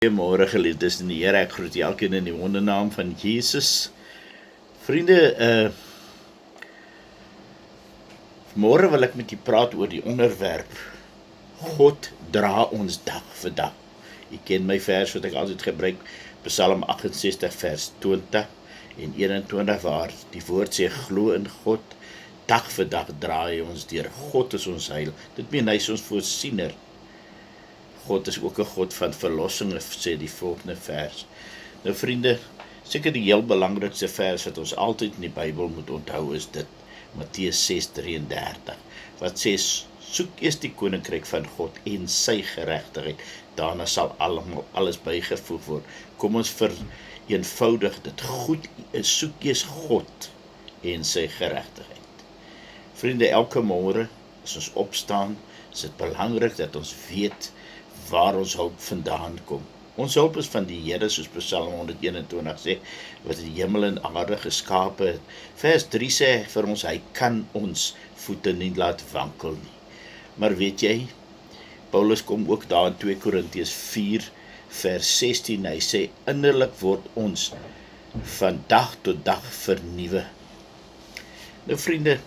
Goeiemôre geliefdes in die Here, ek groet elkeen in die wondernaam van Jesus. Vriende, môre wil ek met julle praat oor die onderwerp God dra ons dag vir dag. Jy ken my vers wat ek altyd gebruik, Psalm 68 vers 20 en 21 waar die woord sê, glo in God, dag vir dag draai ons deur. God is ons heil. Dit meen hy is ons voorsiener. God is ook 'n God van verlossing, sê die volgende vers. Nou vriende, seker die heel belangrikste vers wat ons altyd in die Bybel moet onthou is dit, Matteus 6:33, wat sê, soek eers die koninkryk van God en sy geregtigheid, daarna sal alles bygevoeg word. Kom ons vereenvoudig dit, soek eers God en sy geregtigheid. Vriende, elke môre as ons opstaan, is dit belangrik dat ons weet waar ons hulp vandaan kom. Ons hulp is van die Here, soos Psalm 121 sê, wat die hemel en aarde geskape het. Vers 3 sê vir ons, hy kan ons voete nie laat wankel nie. Maar weet jy, Paulus kom ook daar in 2 Korintiërs 4 vers 16, hy sê, innerlik word ons van dag tot dag vernuwe. Nou vriende,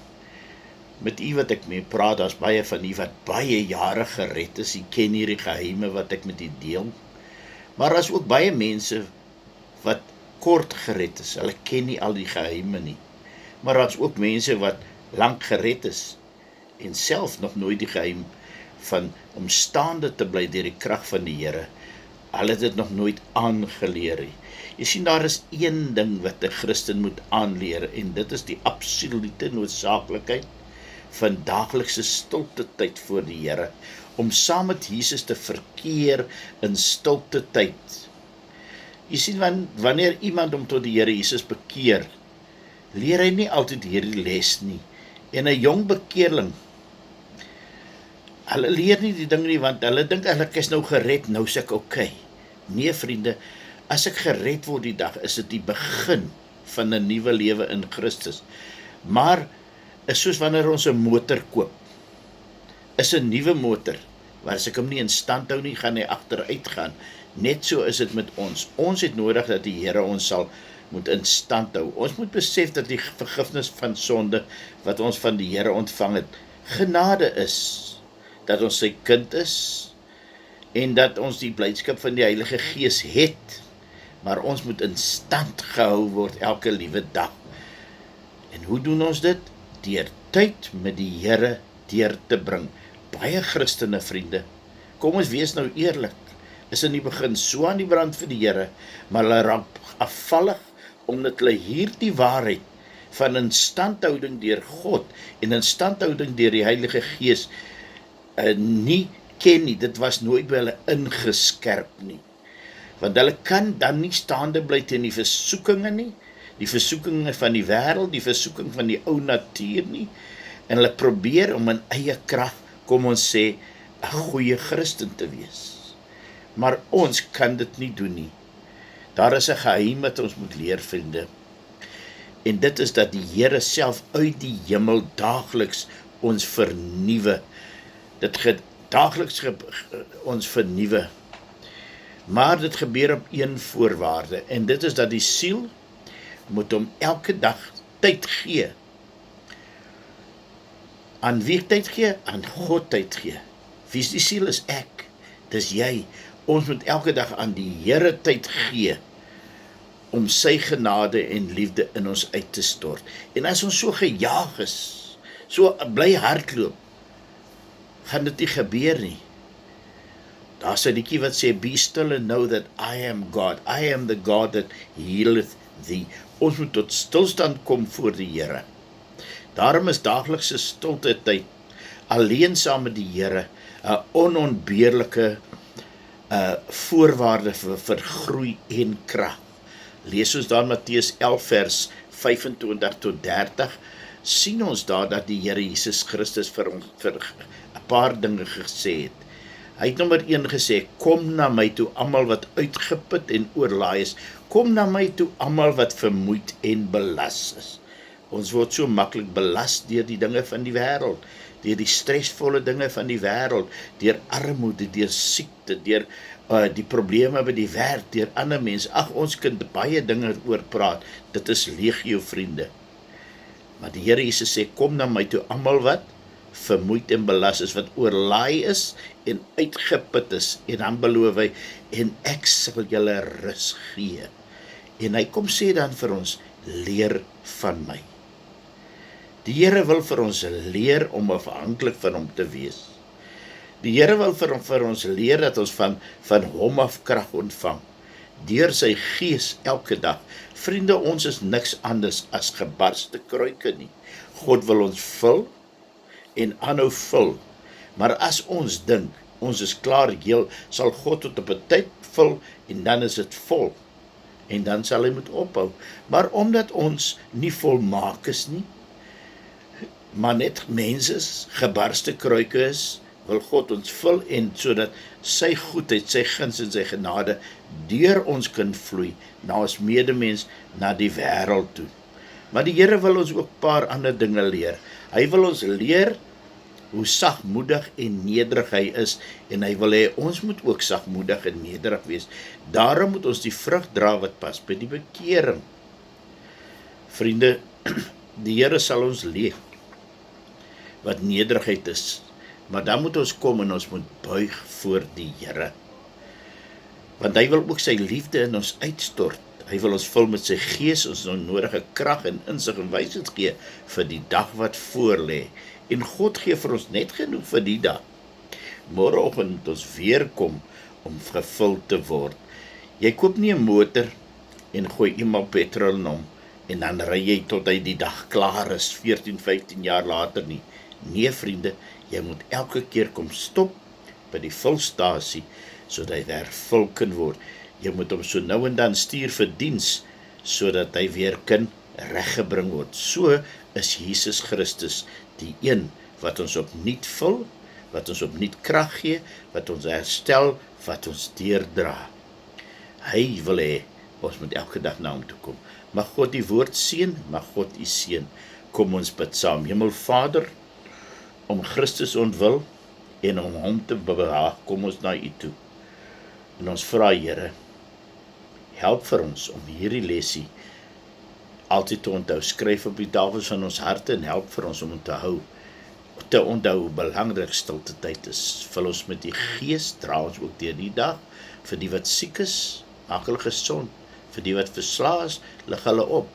met u wat ek mee praat, daar's baie van u wat baie jare gered is, u ken hierdie geheime wat ek met u deel, maar daar's ook baie mense wat kort gered is, hulle ken nie al die geheime nie, maar daar's ook mense wat lank gered is, en self nog nooit die geheim van om staande te bly deur die krag van die Here, hulle het dit nog nooit aangeleer nie. Jy sien, daar is een ding wat 'n Christen moet aanleer, en dit is die absolute noodsaaklikheid van daaglikse stilte tyd voor die Here, om saam met Jesus te verkeer in stilte tyd. Jy sien, wanneer iemand om tot die Here Jesus bekeer, leer hy nie altyd hierdie les nie. En 'n jong bekeerling, hulle leer nie die ding nie, want hulle dink ek is nou gered, nou is ek okay. Nee vriende, as ek gered word die dag, is dit die begin van 'n nuwe lewe in Christus. Maar is soos wanneer ons 'n motor koop. Is 'n nuwe motor, waar as ek hom nie in stand hou nie, gaan hy agteruit gaan. Net so is dit met ons. Ons het nodig dat die Here ons moet in stand hou. Ons moet besef dat die vergifnis van sonde, wat ons van die Here ontvang het, genade is. Dat ons sy kind is, en dat ons die blydskap van die Heilige Gees het, maar ons moet in stand gehou word elke liewe dag. En hoe doen ons dit? Deur tyd met die Here deur te bring. Baie Christene, vriende, kom ons wees nou eerlik, is in die begin so aan die brand vir die Here, maar hulle raak afvallig, omdat hulle hierdie waarheid van instandhouding deur God, en instandhouding deur die Heilige Gees, nie ken nie. Dit was nooit by hulle ingeskerp nie. Want hulle kan dan nie staande bly teen die versoekinge nie, die versoekinge van die wêreld, die versoeking van die ou natuur nie, en hulle probeer om in eie krag, kom ons sê, 'n goeie Christen te wees. Maar ons kan dit nie doen nie. Daar is 'n geheim wat ons moet leer, vriende, en dit is dat die Here self uit die hemel daagliks ons vernuwe. Dit daagliks ons vernuwe. Maar dit gebeur op een voorwaarde, en dit is dat die siel moet hom elke dag tyd gee. Aan wie tyd gee? Aan God tyd gee. Wie is die siel? Is ek. Dis jy. Ons moet elke dag aan die Here tyd gee, om sy genade en liefde in ons uit te stort. En as ons so gejaag is, so bly hardloop, gaan dit nie gebeur nie. Daar's 'n liedjie wat sê, be still and know that I am God. I am the God that healeth thee. Ons moet tot stilstand kom voor die Here. Daarom is daaglikse stilte tyd, alleen saam met die Here, 'n onontbeerlike voorwaarde vir groei en krag. Lees ons daar Matteus 11 vers 25 tot 30, sien ons daar dat die Here Jesus Christus vir 'n paar dinge gesê het. Hy het nommer 1 gesê, kom na my toe almal wat uitgeput en oorlaai is, kom na my toe almal wat vermoeid en belas is. Ons word so maklik belas deur die dinge van die wêreld, deur die stresvolle dinge van die wêreld, deur armoede, deur siekte, deur die probleme by die werk, deur ander mense. Ag, ons kan baie dinge oor praat. Dit is legio, vriende. Maar die Here Jesus sê, kom na my toe, almal wat vermoeid en belas is, wat oorlaai is en uitgeput is, en dan beloof hy, en ek sal julle rus gee. En hy kom sê dan vir ons, leer van my. Die Here wil vir ons leer om afhanklik van hom te wees. Die Here wil vir ons leer dat ons van hom af krag ontvang, deur sy gees elke dag. Vriende, ons is niks anders as gebarste kruike nie. God wil ons vul en aanhou vul. Maar as ons dink, ons is klaar heel, sal God tot op 'n tyd vul en dan is dit vol. En dan sal hy moet ophou. Maar omdat ons nie volmaak is nie, maar net mense is, gebarste kruike is, wil God ons vul en sodat sy goedheid, sy guns en sy genade deur ons kan vloei na ons medemens, na die wêreld toe. Maar die Here wil ons ook 'n paar ander dinge leer. Hy wil ons leer hoe sagmoedig en nederig hy is, en hy wil hê ons moet ook sagmoedig en nederig wees. Daarom moet ons die vrug dra wat pas by die bekering. Vriende, die Here sal ons leer wat nederigheid is. Maar dan moet ons kom en ons moet buig voor die Here. Want hy wil ook sy liefde in ons uitstort. Hy wil ons vul met sy gees, ons nodige krag en insig en wysheid gee vir die dag wat voor lê. En God gee vir ons net genoeg vir die dag. Môreoggend moet ons weer kom om gevul te word. Jy koop nie 'n motor en gooi eenmaal petrol in hom en dan ry jy tot hy die dag klaar is, 14, 15 jaar later nie. Nee, vriende, jy moet elke keer kom stop by die vulstasie, sodat hy hervul kan word. Jy moet hom so nou en dan stuur vir diens, sodat hy weer kan reggebring word. So is Jesus Christus die een wat ons opnuut vul, wat ons opnuut krag gee, wat ons herstel, wat ons deurdra. Hy wil hê, ons moet elke dag na hom toe kom. Mag God die woord seën, mag God u seën. Kom ons bid saam. Hemelvader, om Christus ontwil en om hom te behaag, kom ons na u toe. En ons vra, Here, help vir ons om hierdie lesie altyd te onthou. Skryf op die tafels van ons harte en help vir ons om te onthou hoe belangrik stilte tyd is. Vul ons met die Gees, dra ons ook deur die dag. Vir die wat siek is, maak hulle gesond. Vir die wat verslae is, lig hulle op.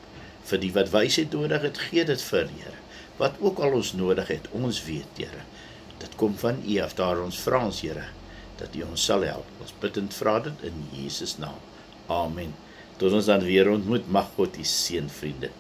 Vir die wat wysheid nodig het, gee dit vir, Here. Wat ook al ons nodig het, ons weet, Here. Dit kom van u af, daar ons vra ons, Here, dat u ons sal help. Ons bid en vra dit in Jesus naam. Amen. Tot ons dan weer ontmoet, mag God u seën, vriende.